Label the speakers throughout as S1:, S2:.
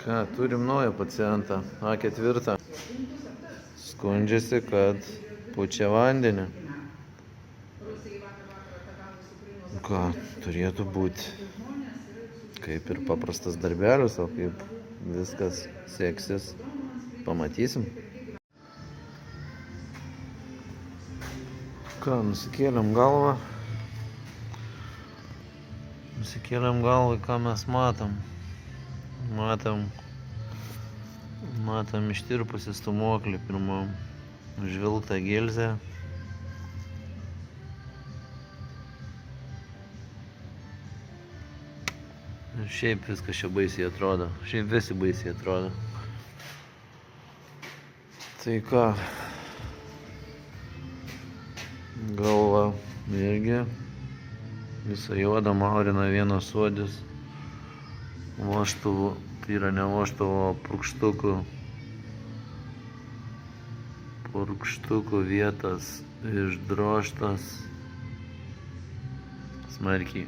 S1: Ką, turim naują pacientą, A4. Skundžiasi, kad pučia vandenį. Ką, turėtų būti kaip ir paprastas darbelis, o kaip viskas seksis, pamatysim. Ką, nusikėlėm galvą. Ką mes matom. Matom ištirpusį stūmoklį pirmam, žvilgtą gilzę. Ir šiaip viskas čia baisiai atrodo, visi baisiai atrodo. Tai ką, galva irgi visą juodą maurina vienas suodis. Vožtuvų, tai yra ne vožtuvo, purkštukų vietas išdrožtas smarkiai.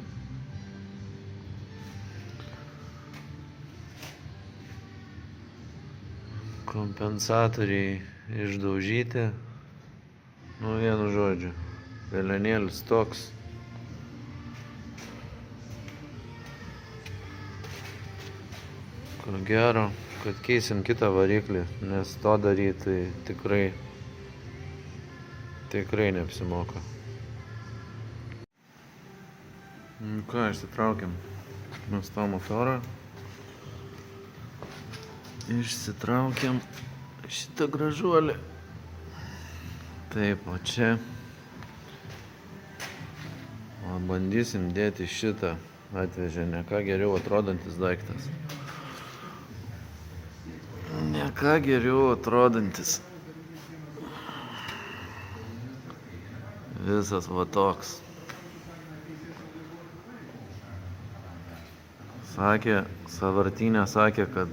S1: Kompensatoriai išdaužyti. Vienu žodžiu, velionėlis toks. Ko gero, kad keisim kitą variklį, nes to daryti tikrai neapsimoka. Ką, išsitraukiam mes tą motorą. Išsitraukiam šitą gražuolį. Taip, o čia bandysim dėti šitą. Atvežė ne ką geriau atrodantis daiktas. Visas va toks. Sąvartynė sakė, kad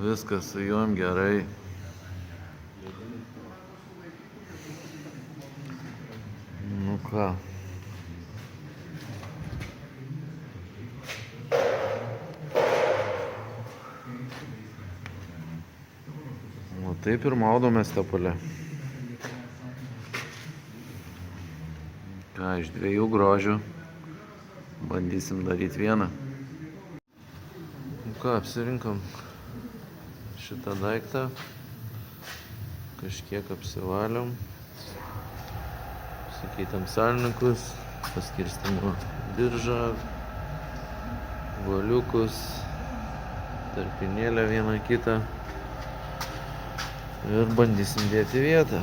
S1: viskas su juom gerai. Ką. Taip ir maudomės tepale. Ką, iš 2 grožių bandysim daryti vieną. Ką, apsirinkom šitą daiktą. Kažkiek apsivalėm. Sakytam salininkus, paskirstimo diržą, guoliukus, tarpinėlę vieną kitą. Ir bandysim dėti vietą.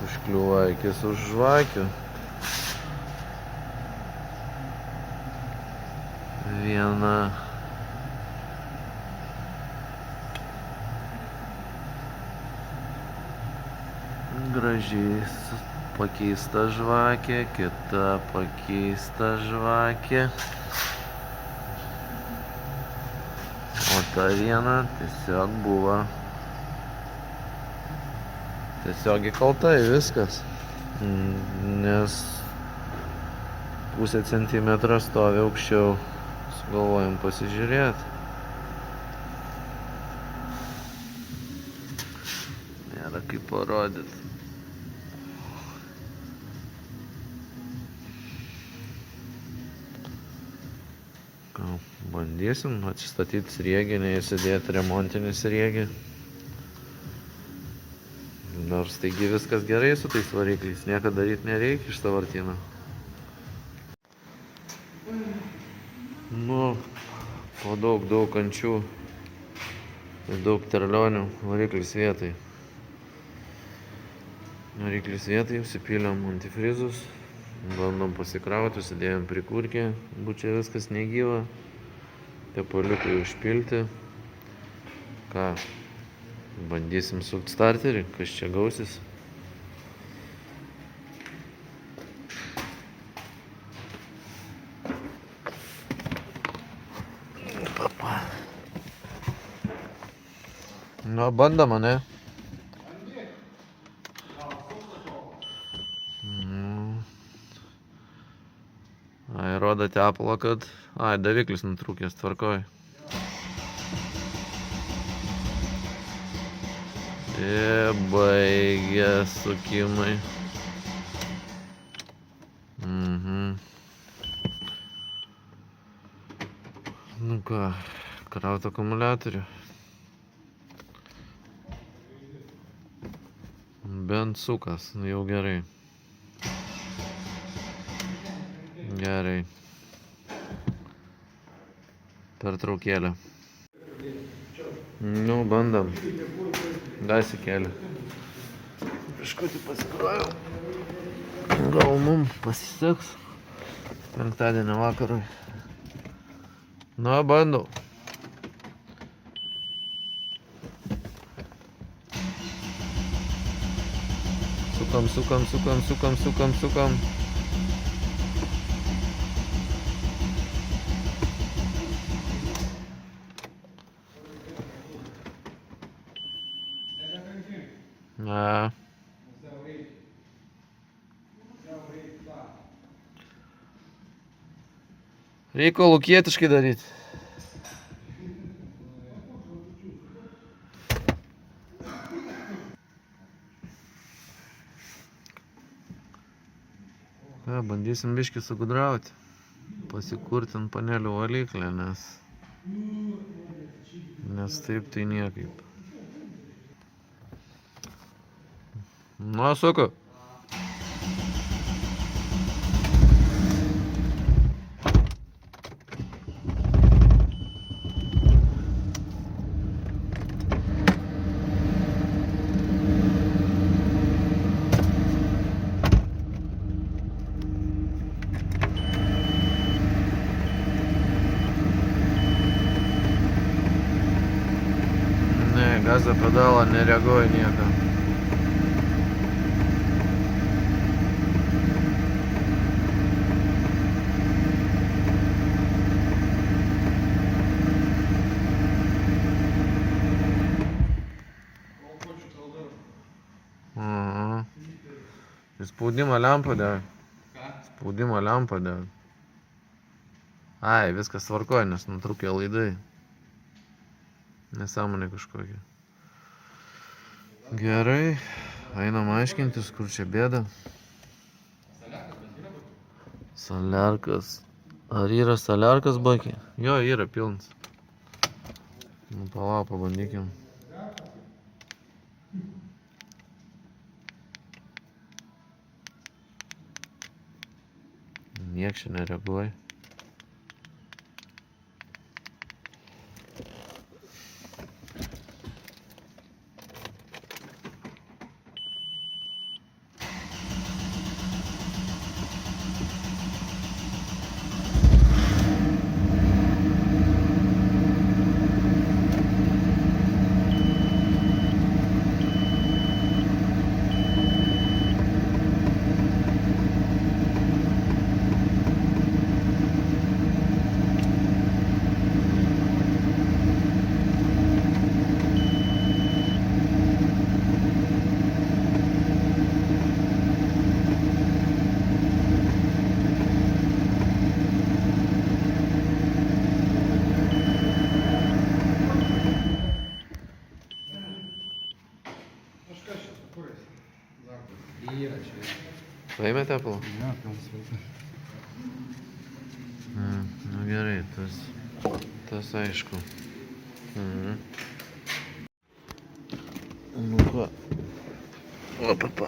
S1: Užkliuva akis už žvakių. Viena gražiai pakeista žvakė, kita pakeista žvakė. O ta viena tiesiog buvo įkalta į viskas, nes pusę centimetro stovi aukščiau, sugalvojom pasižiūrėti. Nėra kaip parodyti. Bandysim atsistatyti sriegį, neįsidėti remontinį sriegį. Nors taigi viskas gerai su tais varikliais, nieko daryti nereikia iš sąvartyno. Po daug kančių ir daug terlionių variklis vietai. Užsipylėm antifrizus, bandom pasikrauti, užsidėjom prikurkę, čia viskas negyva. Tepaliukai užpilti. Ką? Bandysim sukt starterį, kas čia gausis. Bandom, ne? rodo tepalo, kad... Ai, daviklis nutrūkęs, tvarkoj. Ir baigė sukimai. Nu ką, kraut akumuliatorių. Bent sukas, jau gerai. Gerai. Pertraukėlė. Nu, bandam. Dasikėlė. Kažkokį pasikrojau. Gal mum pasiseks. Penktadienio vakarui. Na, bandau. Sukam. Na. Reikia lukietiškai daryti. Bandysim biškį sugudrauti. Pasikurti ant panelių valyklę, nes taip tai niekaip. Na, suku. Ne, gazo pedalą nereaguoja nieką. Spaudimo lempą dėl. Spaudimo lempą dėl. Ai, viskas tvarkoja, nes nutrūkė laidai. Nesąmonė kažkokia. Gerai, einam aiškintis, kur čia bėda. Saliarkas. Ar yra saliarkas bakė? Jo, yra pilnas. Nu, palauk, pabandykim. Niek čia nereaguoja. Paėmė tepalą?
S2: Ne, pilnas vaikas.
S1: Nu gerai, tas aišku. Nu ką. Opapa.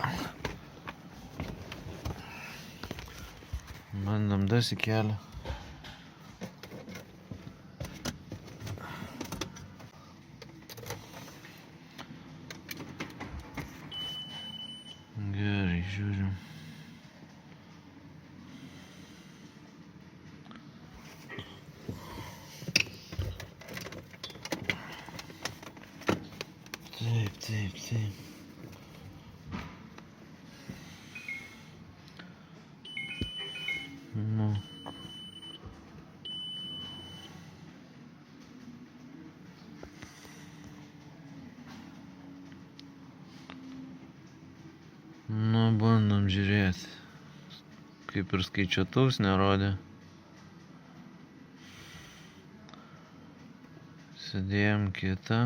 S1: Bandam dasikėlę. Gerai, žiūrim. Taip. Nu. Nu, bandom žiūrėti. Kaip ir skaičiuotuvs nerodė. Sudėjom kitą.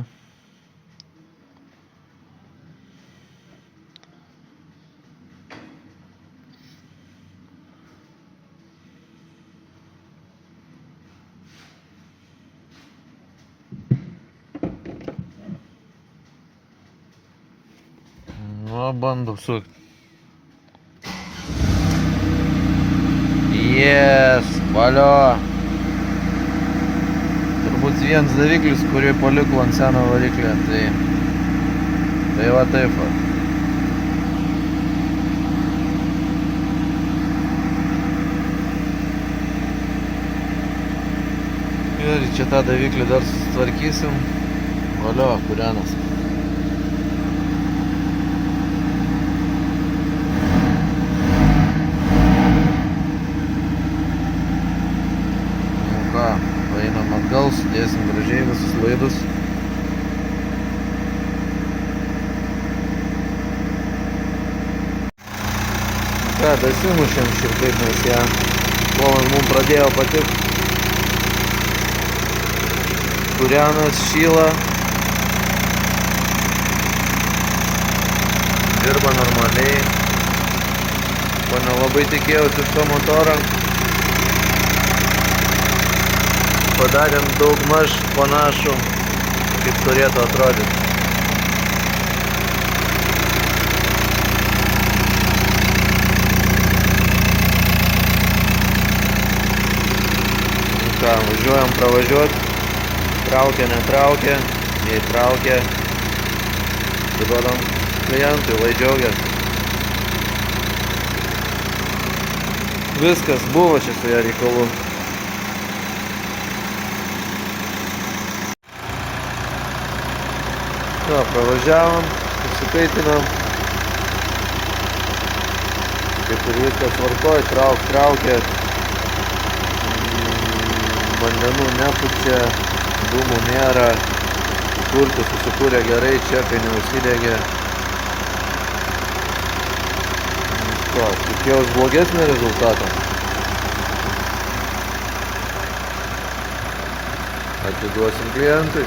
S1: Nu, bandom sukti. Yes, valio. Turbūt vienas daviklis, kurį paliko ant seno variklio, tai va taip va. Ir čia tą daviklį dar susitvarkysim. Valio, kūrenas. Nu ką, paeinam atgal, sudėsim gražiai visus laidus. Nu ką, dasimušėm širkaip, nes ją kol mums pradėjo patikti. Kūrenas šyla. Dirba normaliai. Ko nelabai tikėjausi iš to motoro. Padarėm daugmaž panašų, kaip turėtų atrodyti. Nu ką, važiuojam pravažiuoti. Traukia, netraukia, jei traukia, duodam klientui, lai džiaugiasi. Viskas buvo čia su ją reikalų. Na, pravažiavom, užsikaitinam. Kaip ir viskas tvarkoj, traukia. Vandenų nepučia. Dūmų nėra, kurtis susikūrė gerai, čekai neužsidegė. Ko, tikėjaus blogesnį rezultatą. Atiduosim klientui.